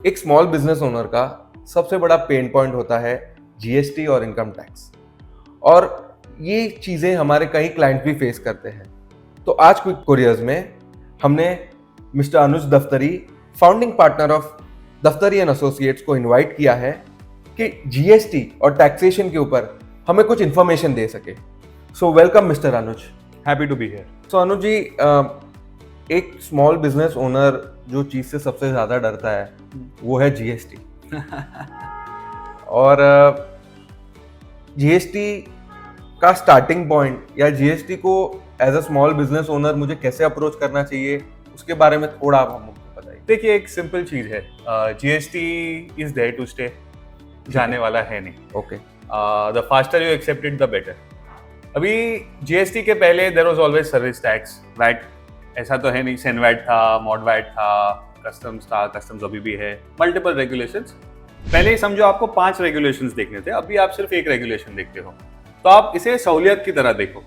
एक small business owner का सबसे बड़ा पेन पॉइंट होता है जीएसटी और इनकम टैक्स। और ये चीजें हमारे कई क्लाइंट भी फेस करते हैं। तो आज क्विक कोरियर्स में हमने मिस्टर अनुज दफ्तरी, फाउंडिंग पार्टनर ऑफ दफ्तरी एंड एसोसिएट्स को इनवाइट किया है कि जीएसटी और टैक्सेशन के ऊपर हमें कुछ इंफॉर्मेशन दे सके। So welcome mister Anuj. Happy to be here. So Anuj ji, एक स्मॉल बिजनेस ओनर जो चीज से सबसे ज्यादा डरता है वो है जीएसटी। और जीएसटी का स्टार्टिंग पॉइंट या जीएसटी को as a small business owner मुझे कैसे अप्रोच करना चाहिए, उसके बारे में थोड़ा आप हमको बताइए। देखिए, एक सिंपल चीज है, GST is there to stay, जाने वाला है नहीं। Okay. The faster you accept it the better. अभी जीएसटी के पहले there was always service tax, VAT. ऐसा तो है नहीं, सेनवैट था, मॉडवैट था, कस्टम्स था, कस्टम्स अभी भी है, मल्टीपल रेगुलेशंस। पहले ही समझो आपको 5 रेगुलेशंस देखने थे, अभी आप सिर्फ एक रेगुलेशन देखते हो। तो आप इसे सहूलियत की तरह देखो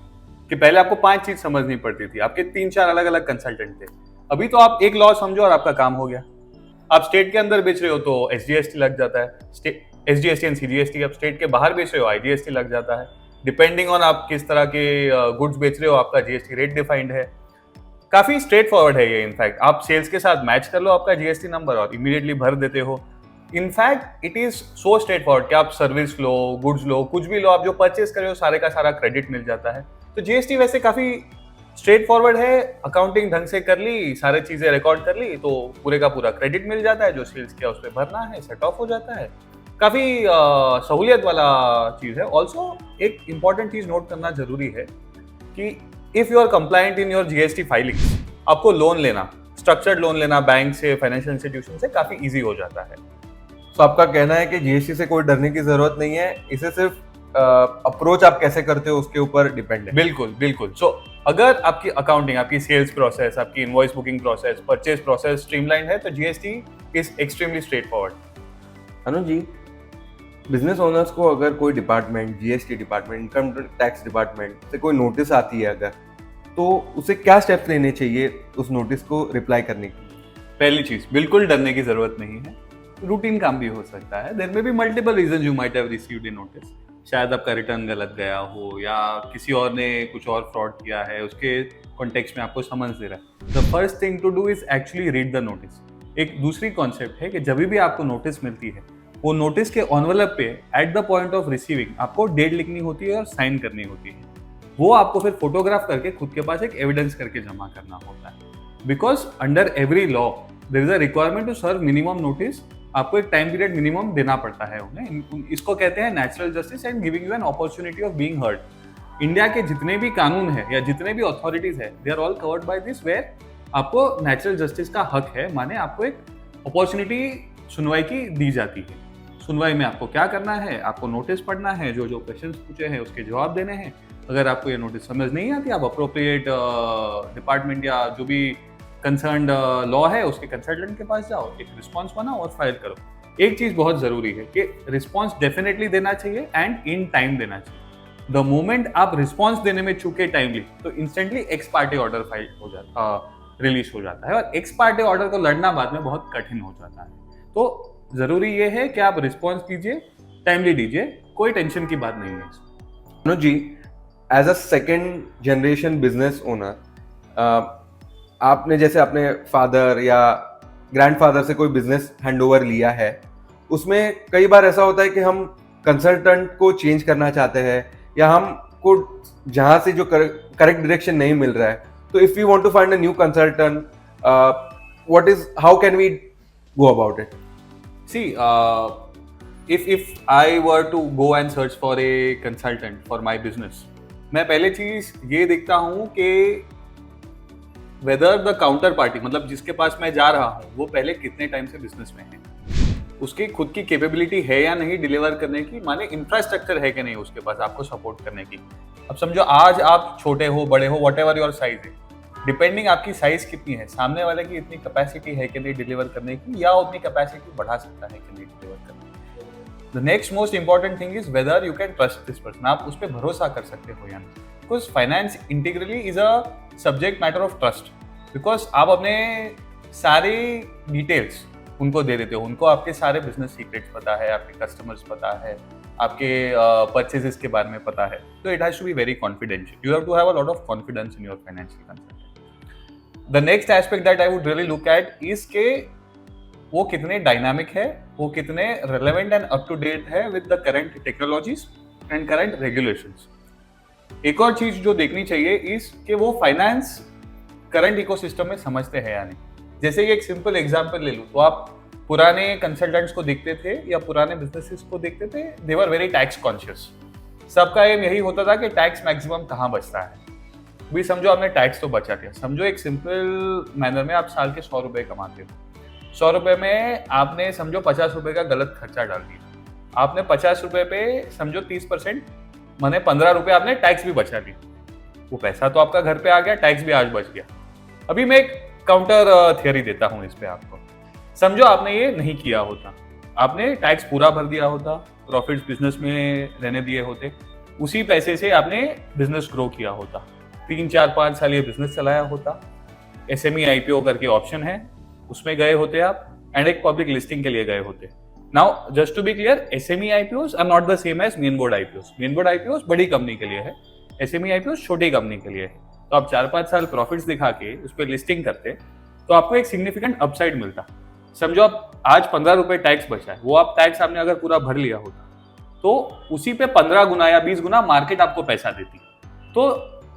कि पहले आपको 5 चीज समझनी पड़ती थी, आपके 3-4 अलग अलग कंसल्टेंट थे। अभी तो आप एक लॉ समझो और आपका काम हो गया। आप स्टेट के अंदर बेच रहे हो तो एसजीएसटी लग जाता है, एसजीएसटी एंड सीजीएसटी। आप स्टेट के बाहर बेच रहे हो आईजीएसटी लग जाता है। डिपेंडिंग ऑन आप किस तरह के गुड्स बेच रहे हो, आपका जीएसटी रेट डिफाइंड है। काफी स्ट्रेट फॉरवर्ड है ये। इनफैक्ट आप सेल्स के साथ मैच कर लो आपका जीएसटी नंबर और इमीडिएटली भर देते हो। In fact it is so straight forward कि आप सर्विस लो, गुड्स लो, कुछ भी लो, आप जो परचेस कर रहे हो सारे का सारा क्रेडिट मिल जाता है। तो जीएसटी वैसे काफी स्ट्रेट फॉरवर्ड है। अकाउंटिंग ढंग से कर ली, सारी चीजें रिकॉर्ड कर ली तो पूरे का पूरा क्रेडिट मिल जाता है। जो सेल्स किया उस पर भरना है, सेट ऑफ हो जाता है। काफी सहूलियत वाला चीज है। ऑल्सो एक इंपॉर्टेंट चीज नोट करना जरूरी है कि if you are compliant in your GST filing, आपको लोन लेना, स्ट्रक्चर्ड लोन लेना बैंक से, फाइनेंशियल इंस्टीट्यूशन से काफी इजी हो जाता है। तो आपका कहना है कि जीएसटी से कोई डरने की जरूरत नहीं है, इसे सिर्फ अप्रोच आप कैसे करते हो उसके ऊपर डिपेंड है। बिल्कुल बिल्कुल। सो अगर आपकी अकाउंटिंग, आपकी सेल्स प्रोसेस, आपकी invoice booking process, purchase process streamline है तो GST is extremely straightforward. Anuj ji, business owners को अगर कोई department, GST department, income tax department से कोई नोटिस आती है अगर, तो उसे क्या स्टेप्स लेने चाहिए उस नोटिस को रिप्लाई करने की? पहली चीज, बिल्कुल डरने की जरूरत नहीं है। रूटीन काम भी हो सकता है। There may be multiple reason you might have received a notice. शायद आपका रिटर्न गलत गया हो या किसी और ने कुछ और फ्रॉड किया है, उसके कॉन्टेक्स्ट में आपको समझ दे रहा है। The first thing to do is actually read the notice. एक दूसरी कॉन्सेप्ट है कि जब भी आपको नोटिस मिलती है, वो नोटिस के एनवेलप पे at the point of receiving आपको डेट लिखनी होती है और साइन करनी होती है। वो आपको फिर फोटोग्राफ करके खुद के पास एक एविडेंस करके जमा करना होता है। Because under every law there is a requirement to serve minimum notice. आपको एक टाइम पीरियड मिनिमम देना पड़ता है उन्हें। इसको कहते हैं natural justice and giving you an opportunity of being heard. India के जितने भी कानून है या जितने भी अथॉरिटीज है, they are all covered by this, where आपको नेचुरल जस्टिस का हक है, माने आपको एक अपॉर्चुनिटी सुनवाई की दी जाती है। सुनवाई में आपको क्या करना है, आपको नोटिस पढ़ना है, जो जो क्वेश्चंस पूछे हैं उसके जवाब देने हैं। अगर आपको ये नोटिस समझ नहीं आती, आप अप्रोप्रिएट डिपार्टमेंट या जो भी कंसर्न्ड लॉ है उसके कंसल्टेंट के पास जाओ, एक रिस्पॉन्स बनाओ और फाइल करो। एक चीज बहुत जरूरी है कि रिस्पॉन्स डेफिनेटली देना चाहिए एंड इन टाइम देना चाहिए। द मोमेंट आप रिस्पॉन्स देने में चूके टाइमली, तो instantly x party order file हो जाता, रिलीज हो जाता है। और एक्स पार्टी ऑर्डर को लड़ना बाद में बहुत कठिन हो जाता है। तो जरूरी ये है कि आप रिस्पॉन्स दीजिए, टाइमली दीजिए, कोई टेंशन की बात नहीं है। Anuj ji, as a second generation business owner, आपने जैसे अपने फादर या ग्रैंडफादर से कोई बिजनेस हैंडओवर लिया है, उसमें कई बार ऐसा होता है कि हम कंसल्टेंट को चेंज करना चाहते हैं या हमको जहाँ से जो करेक्ट डायरेक्शन नहीं मिल रहा है, तो if we want to find a new consultant, how can we go about it? See, if I were to go and search for a consultant for my business, मैं पहले चीज ये देखता हूँ कि वेदर द काउंटर पार्टी, मतलब जिसके पास मैं जा रहा हूँ, वो पहले कितने टाइम से बिजनेस में है, उसकी खुद की कैपेबिलिटी है या नहीं डिलीवर करने की, माने इंफ्रास्ट्रक्चर है कि नहीं उसके पास आपको सपोर्ट करने की। अब समझो आज आप छोटे हो, बड़े हो, वट एवर योर साइज है, डिपेंडिंग आपकी साइज कितनी है, सामने वाले की इतनी कैपेसिटी है कि नहीं डिलीवर करने की, या उतनी कैपेसिटी बढ़ा सकता है कि नहीं डिलीवर करने की। The next most important thing is whether you can trust this person, आप उस पर भरोसा कर सकते हो या नहीं। Because finance integrally is a subject matter of trust. Because आप अपने सारी डिटेल्स उनको दे देते हो, उनको आपके सारे बिजनेस सीक्रेट्स पता है, आपके कस्टमर्स पता है, आपके परचेजेस के बारे में पता है, तो it has to be very confidential. You have to have a lot of confidence in your financial consultant. The next aspect that I would really look at is के वो कितने डायनामिक है, वो कितने relevant and up to date है with the current technologies and current regulations. एक और चीज जो देखनी चाहिए इस कि वो फाइनेंस करंट इकोसिस्टम में समझते हैं या नहीं. जैसे कि एक सिंपल एग्जांपल ले लूं तो आप पुराने कंसल्टेंट्स को देखते थे या पुराने बिजनेसेस को देखते थे, दे वर वेरी टैक्स कॉन्शियस. सबका एम यही होता था कि टैक्स मैक्सिमम कहाँ बचता है. भी समझो आपने टैक्स तो बचा दिया. समझो एक सिंपल मैनर में आप साल के 100 रुपए कमाते हो. 100 रुपए में आपने समझो 50 रुपए का गलत खर्चा डाल दिया. आपने 50 रुपए पे समझो 30% माने 15 रुपए आपने टैक्स भी बचा दी. वो पैसा तो आपका घर पे आ गया, टैक्स भी आज बच गया. अभी मैं एक काउंटर थियरी देता हूं इस पे आपको. समझो आपने ये नहीं किया होता, आपने टैक्स पूरा भर दिया होता, प्रॉफिट्स बिजनेस में रहने दिए होते, उसी पैसे से आपने बिजनेस ग्रो किया होता, 3 4 5 साल ये बिजनेस चलाया होता, एसएमई आईपीओ करके ऑप्शन है उसमें गए होते आप, एंड एक पब्लिक लिस्टिंग के लिए गए होते. Now just to be clear, SME IPOs are not the same as main board IPOs. Main board IPOs बड़ी कंपनी के लिए है, एसएमई आईपीओस छोटी कंपनी के लिए है. तो आप 4 5 साल प्रॉफिट्स दिखा के उस पर लिस्टिंग करते तो आपको एक सिग्निफिकेंट अपसाइड मिलता. समझो आप आज 15 रुपए टैक्स बचा है, वो आप टैक्स आपने अगर पूरा भर लिया होता तो उसी पे 15 गुना या 20 गुना मार्केट आपको पैसा देती. तो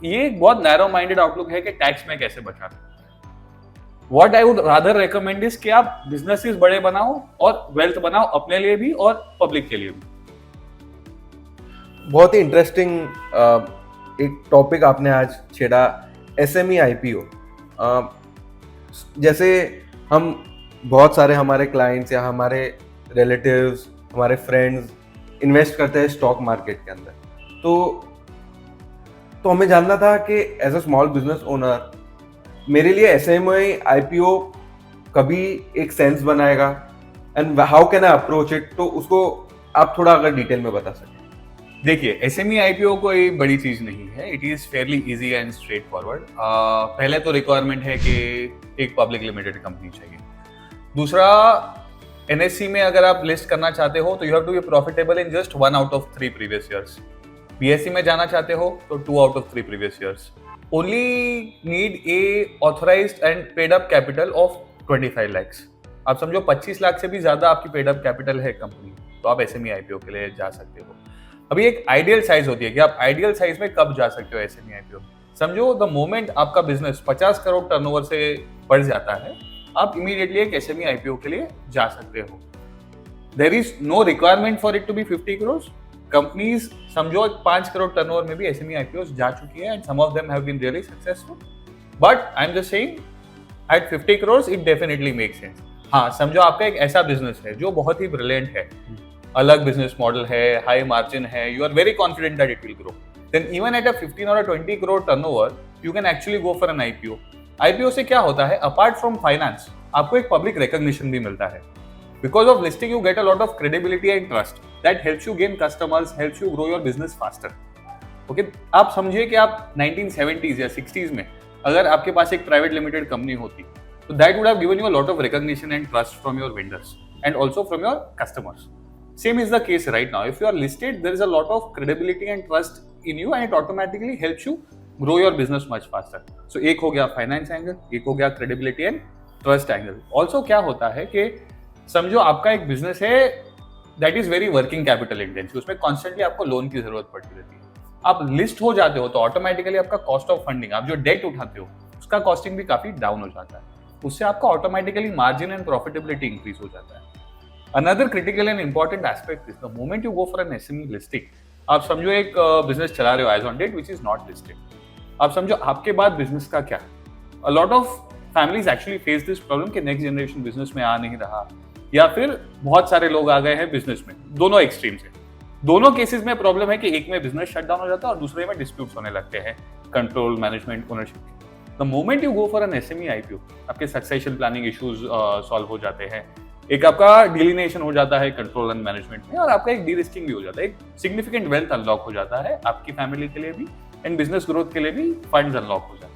ये एक बहुत नैरो माइंडेड आउटलुक है कि टैक्स में कैसे बचाना. What I would rather recommend is कि आप बिजनेसेस बड़े बनाओ और वेल्थ बनाओ अपने लिए भी और पब्लिक के लिए भी. बहुत ही इंटरेस्टिंग एक टॉपिक आपने आज छेड़ा, एसएमई आईपीओ. जैसे हम बहुत सारे हमारे क्लाइंट्स या हमारे रिलेटिव्स, हमारे फ्रेंड्स इन्वेस्ट करते हैं स्टॉक मार्केट के अंदर, तो हमें जानना था कि as a small business owner मेरे लिए एसएमई आईपीओ कभी एक सेंस बनाएगा and how can I approach it. तो उसको आप थोड़ा अगर डिटेल में बता सकें. देखिए, एसएमई आईपीओ कोई बड़ी चीज नहीं है. It is fairly easy and straight forward. पहले तो रिक्वायरमेंट है कि एक पब्लिक लिमिटेड कंपनी चाहिए. दूसरा, एनएससी में अगर आप लिस्ट करना चाहते हो तो you have to be profitable in just 1 out of 3 previous years. BSE में जाना चाहते हो तो 2 out of 3 previous years. Only need a authorised and paid up capital of 25 lakhs. आप समझो 25 लाख से भी ज्यादा आपकी पेड अप कैपिटल है कंपनी, तो आप एसएमई आईपीओ के लिए जा सकते हो. अभी एक आइडियल साइज होती है कि आप आइडियल साइज में कब जा सकते हो एसएमई आईपीओ. समझो द मोमेंट आपका बिजनेस 50 करोड़ टर्नओवर से बढ़ जाता है, आप इमीडिएटली एक एसएमई आईपीओ के लिए जा सकते हो. There is no requirement for it to be 50 crore. Companies समझो 5 करोड़ टर्नओवर में भी एसएमई आईपीओ जा चुकी है and some of them have been really successful. But I am just saying at 50 crore it definitely make sense. हाँ, समझो आपका एक ऐसा बिजनेस है जो बहुत ही ब्रिलियंट है, अलग बिजनेस मॉडल है, हाई मार्जिन है, you are very confident that it will grow, then even at a 15 और 20 crore turnover you can actually go for an IPO. IPO से क्या होता है, अपार्ट फ्रॉम फाइनेंस आपको एक पब्लिक रिकॉग्निशन भी मिलता है. Because of listing you get a lot of credibility and trust that helps you gain customers, helps you grow your business faster. Okay, आप समझिए कि आप 1970s या 60s में अगर आपके पास एक प्राइवेट लिमिटेड कंपनी होती तो that would have given you a lot of recognition and trust from your vendors and also from your customers. Same is the case right now. If you are listed, there is a lot of credibility and trust in you and it automatically helps you grow your business much faster. So एक हो गया finance angle, एक हो गया credibility and trust angle. Also क्या होता है कि समझो आपका एक बिजनेस है that is very working capital intensive, उसमें कॉन्स्टेंटली आपको लोन की जरूरत पड़ती रहती है. आप लिस्ट हो जाते हो तो ऑटोमेटिकली आपका कॉस्ट ऑफ फंडिंग, आप जो डेट उठाते हो उसका कॉस्टिंग भी काफी डाउन हो जाता है. उससे आपका automatically margin and profitability increase हो जाता है. Another critical and important aspect is the moment you go for an SME listing, आप समझो एक बिजनेस चला रहे हो as on date which is not listed. आप समझो आपके बाद बिजनेस का क्या. A lot of families actually face this problem कि नेक्स्ट जनरेशन बिजनेस में आ नहीं रहा या फिर बहुत सारे लोग आ गए हैं बिजनेस में. दोनों एक्सट्रीम से. दोनों केसेस में प्रॉब्लम है कि एक में बिजनेस शट डाउन हो जाता है और दूसरे में डिस्प्यूट्स होने लगते हैं control, management, ownership. The moment you go for N SME IPO आपके सक्सेशन प्लानिंग इश्यूज सॉल्व हो जाते हैं, एक आपका डिलिनेशन हो जाता है कंट्रोल एंड मैनेजमेंट में और आपका एक डी-रिस्किंग भी हो जाता है. एक सिग्निफिकेंट वेल्थ अनलॉक हो जाता है आपकी फैमिली के लिए भी एंड बिजनेस ग्रोथ के लिए भी फंड्स अनलॉक हो जाते हैं.